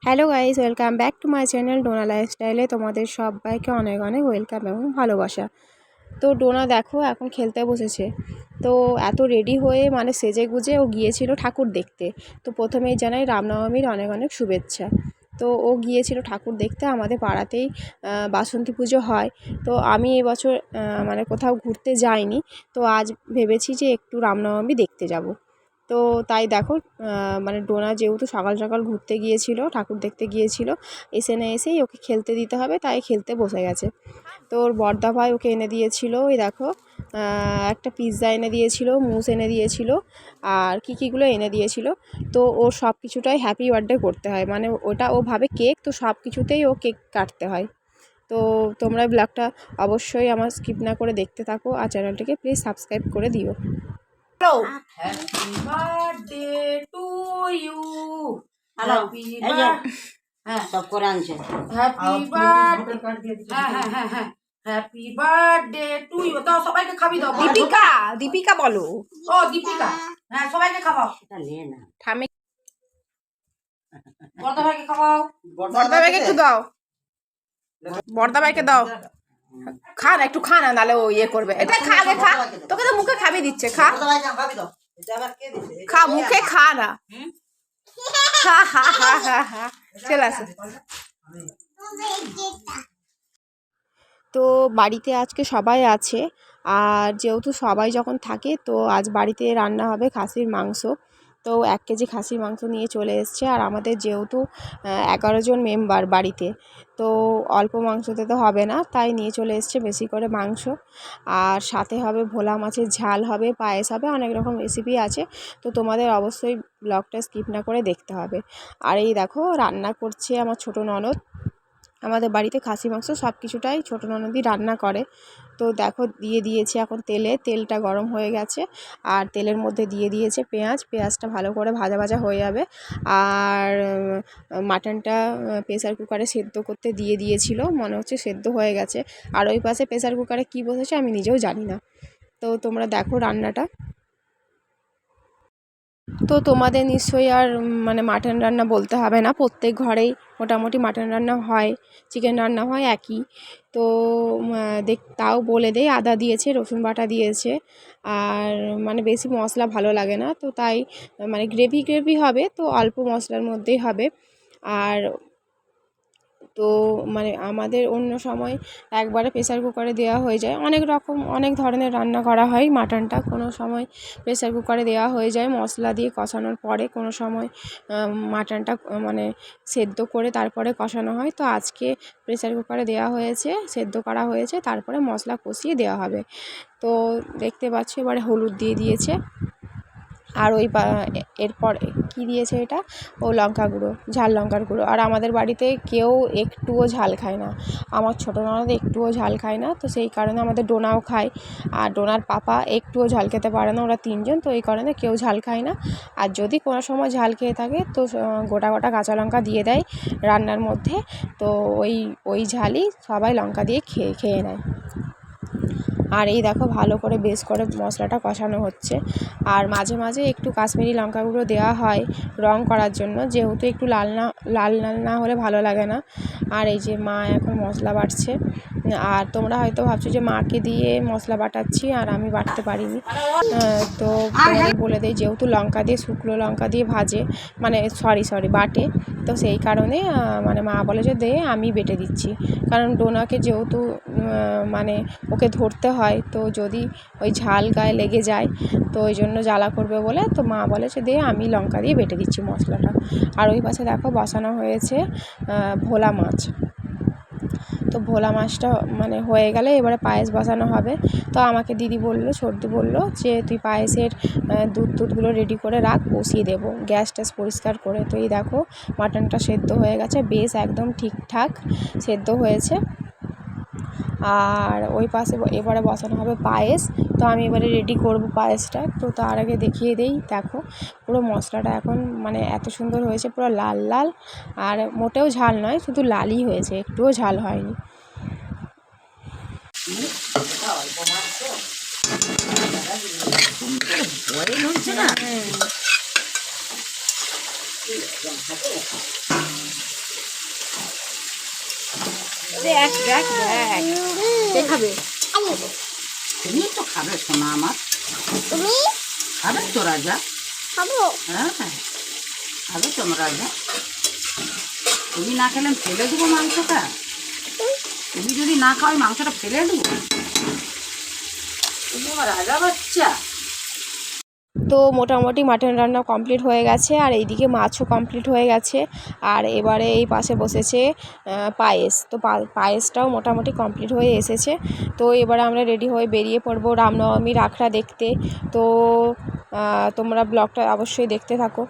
Hello guys, welcome back to my channel Dona লাইফস্টাইলে তোমাদের সবাইকে অনেক অনেক ওয়েলকাম এবং ভালোবাসা। তো ডোনা দেখো এখন খেলতে বসেছে। তো এত রেডি হয়ে মানে সেজে গুজে ও গিয়েছিল ঠাকুর দেখতে। তো প্রথমেই জানাই রামনবমীর অনেক অনেক শুভেচ্ছা। তো ও গিয়েছিল ঠাকুর দেখতে, আমাদের পাড়াতেই বাসন্তী পুজো হয়। তো আমি এবছর মানে কোথাও ঘুরতে যাইনি। তো আজ ভেবেছি যে একটু রামনবমী দেখতে যাব। তো তাই দেখো মানে ডোনা যেহেতু সকাল সকাল ঘুরতে গিয়েছিল, ঠাকুর দেখতে গিয়েছিল, এসে না এসেই ওকে খেলতে দিতে হবে, তাই খেলতে বসে গেছে। তো ওর বড়দা ভাই ওকে এনে দিয়েছিল, ওই দেখো একটা পিৎজা এনে দিয়েছিল, মুস এনে দিয়েছিল, আর কীগুলো এনে দিয়েছিল। তো ওর সব কিছুটাই হ্যাপি বার্থডে করতে হয়, মানে ওটা ও ভাবে কেক, তো সব কিছুতেই ও কেক কাটতে হয়। তো তোমরা ব্লগটা অবশ্যই আমার স্কিপ না করে দেখতে থাকো, আর চ্যানেলটিকে প্লিজ সাবস্ক্রাইব করে দিও। Happy birthday to you. Happy হ্যাঁ সব করে আনছে। হ্যাপি বার্থডে, হ্যাঁ হ্যাঁ হ্যাঁ হ্যাঁ, হ্যাপি বার্থডে টু ইউ। দাও সবাইকে খাবি দাও। দীপিকা, দীপিকা বলো। ও দীপিকা, হ্যাঁ সবাইকে খাওয়াও। এটা নে না ঠামে বড়দা ভাইকে খাওয়াও। বড়দা ভাইকে একটু দাও, বড়দা ভাইকে দাও। খা না, একটু খা না, নাহলে ও ইয়ে করবে। এটা খা গে, খা, তোকে তো মুখে খাবি দিচ্ছে, খা খা, মুখে খা না। হা হা হা হা হা, চলে আসে। তো বাড়িতে আজকে সবাই আছে, আর যেহেতু সবাই যখন থাকে তো আজ বাড়িতে রান্না হবে খাসির মাংস। তো 1 কেজি খাসির মাংস নিয়ে চলে এসছে, আর আমাদের যেহেতু 11 জন মেম্বার বাড়িতে, তো অল্প মাংসতে তো হবে না, তাই নিয়ে চলে এসছে বেশি করে মাংস। আর সাথে হবে ভোলা মাছের ঝাল হবে, পায়েস হবে, অনেক রকম রেসিপি আছে। তো তোমাদের অবশ্যই ব্লগটা স্কিপ না করে দেখতে হবে। আর এই দেখো রান্না করছে আমার ছোটো ননদ। আমাদের বাড়িতে খাসি মাংস সব কিছুটাই ছোটো ননদই রান্না করে। তো দেখো দিয়ে দিয়েছে এখন তেলটা গরম হয়ে গেছে, আর তেলের মধ্যে দিয়ে দিয়েছে পেঁয়াজটা ভালো করে ভাজা ভাজা হয়ে যাবে। আর মাটনটা প্রেসার কুকারে সেদ্ধ করতে দিয়ে দিয়েছিল, মনে হচ্ছে সেদ্ধ হয়ে গেছে। আর ওই পাশে প্রেসার কুকারে কী বসেছে আমি নিজেও জানি না। তো তোমরা দেখো রান্নাটা। তো তোমাদের নিশ্চয়ই আর মানে মাটন রান্না বলতে হবে না, প্রত্যেক ঘরেই মোটামুটি মাটন রান্না হয়, চিকেন রান্না হয় একই। তো তাও বলে দেয়, আদা দিয়েছে, রসুন বাটা দিয়েছে, আর মানে বেশি মশলা ভালো লাগে না, তো তাই মানে গ্রেভি হবে, তো অল্প মশলার মধ্যেই হবে। আর তো মানে আমাদের অন্য সময় একবারে প্রেসার কুকারে দেওয়া হয়ে যায়, অনেক ধরনের রান্না করা হয় মাটনটা। কোনো সময় প্রেসার কুকারে দেওয়া হয়ে যায় মশলা দিয়ে কষানোর পরে, কোনো সময় মাটনটা মানে সেদ্ধ করে তারপরে কষানো হয়। তো আজকে প্রেসার কুকারে দেওয়া হয়েছে, সেদ্ধ করা হয়েছে, তারপরে মশলা কষিয়ে দেওয়া হবে। তো দেখতে পাচ্ছ এবারে হলুদ দিয়ে দিয়েছে, আর এরপর কি দিয়েছে এটা, ও লঙ্কা গুঁড়ো, ঝাল লঙ্কার গুঁড়ো। আর আমাদের বাড়িতে কেউ একটুও ঝাল খায় না, আমার ছোটো ননদ একটুও ঝাল খায় না, তো সেই কারণে আমাদের ডোনাও খায়, আর ডোনার পাপা একটুও ঝাল খেতে পারে না, ওরা 3 জন, তো এই কারণে কেউ ঝাল খায় না। আর যদি কোনো সময় ঝাল খেয়ে থাকে তো গোটা গোটা কাঁচা লঙ্কা দিয়ে দেয় রান্নার মধ্যে, তো ওই ঝালই সবাই লঙ্কা দিয়ে খেয়ে নেয়। আর এই দেখো ভালো করে বেশ করে মশলাটা কষানো হচ্ছে, আর মাঝে মাঝে একটু কাশ্মীরি লঙ্কা গুঁড়ো দেওয়া হয় রং করার জন্য, যেহেতু একটু লাল না হলে ভালো লাগে না। আর এই যে মা এখন মশলা বাটছে, আর তোমরা হয়তো ভাবছো যে মাকে দিয়ে মশলা বাটাচ্ছি আর আমি বাটতে পারিনি। তো বলে দেয় যেহেতু শুকনো লঙ্কা দিয়ে ভাজে, মানে সরি বাটে, তো সেই কারণে মানে মা বলে যে দে আমি বেটে দিচ্ছি, কারণ ডোনাকে যেহেতু মানে ওকে ধরতে হয়, তো যদি ওই ঝাল গায়ে লেগে যায় তো ওই জন্য জ্বালা করবে বলে, তো মা বলে যে দে আমি লঙ্কা দিয়ে বেটে দিচ্ছি মশলাটা। আর ওই পাশে দেখো বসানো হয়েছে ভোলা মাছ। তো ভোলা মাছটা মানে হয়ে গেলে এবারে পায়েস বসানো হবে। তো আমাকে সর্দি বললো যে তুই পায়েসের দুধগুলো রেডি করে রাখ, বসিয়ে দেবো গ্যাস পরিষ্কার করে। তো এই দেখো মাটনটা সেদ্ধ হয়ে গেছে, বেশ একদম ঠিকঠাক সেদ্ধ হয়েছে। আর ওই পাশে এবারে বসানো হবে পায়েস। তো আমি এবারে রেডি করব পায়েসটা। তো তার আগে দেখিয়ে দেই, দেখো পুরো মশলাটা এখন মানে এত সুন্দর হয়েছে, পুরো লাল লাল, আর মোটেও ঝাল নয়, শুধু লালই হয়েছে, একটুও ঝাল হয়নি। দেখ দেখ দেখ কে খাবে? তুমি তো খাবে সোনা আমার, তুমি খাবে তো রাজা। খাবো? হ্যাঁ খাবে তো আমার রাজা। তুমি না খেলে আমি ফেলে দেবো মাংসটা। তুমি যদি না খাও মাংসটা ফেলে দেবো। তুমি আমার রাজা বাচ্চা। তো মোটামুটি মাটন রান্না কমপ্লিট হয়ে গেছে, আর এইদিকে মাছও কমপ্লিট হয়ে গেছে। আর এবারে এই পাশে বসেছে পায়েস। তো পায়েসটাও মোটামুটি কমপ্লিট হয়ে এসেছে। তো এবারে আমরা রেডি হয়ে বেরিয়ে পড়বো রামনবমীর আখড়া দেখতে। তো তোমরা ব্লগটা অবশ্যই দেখতে থাকো।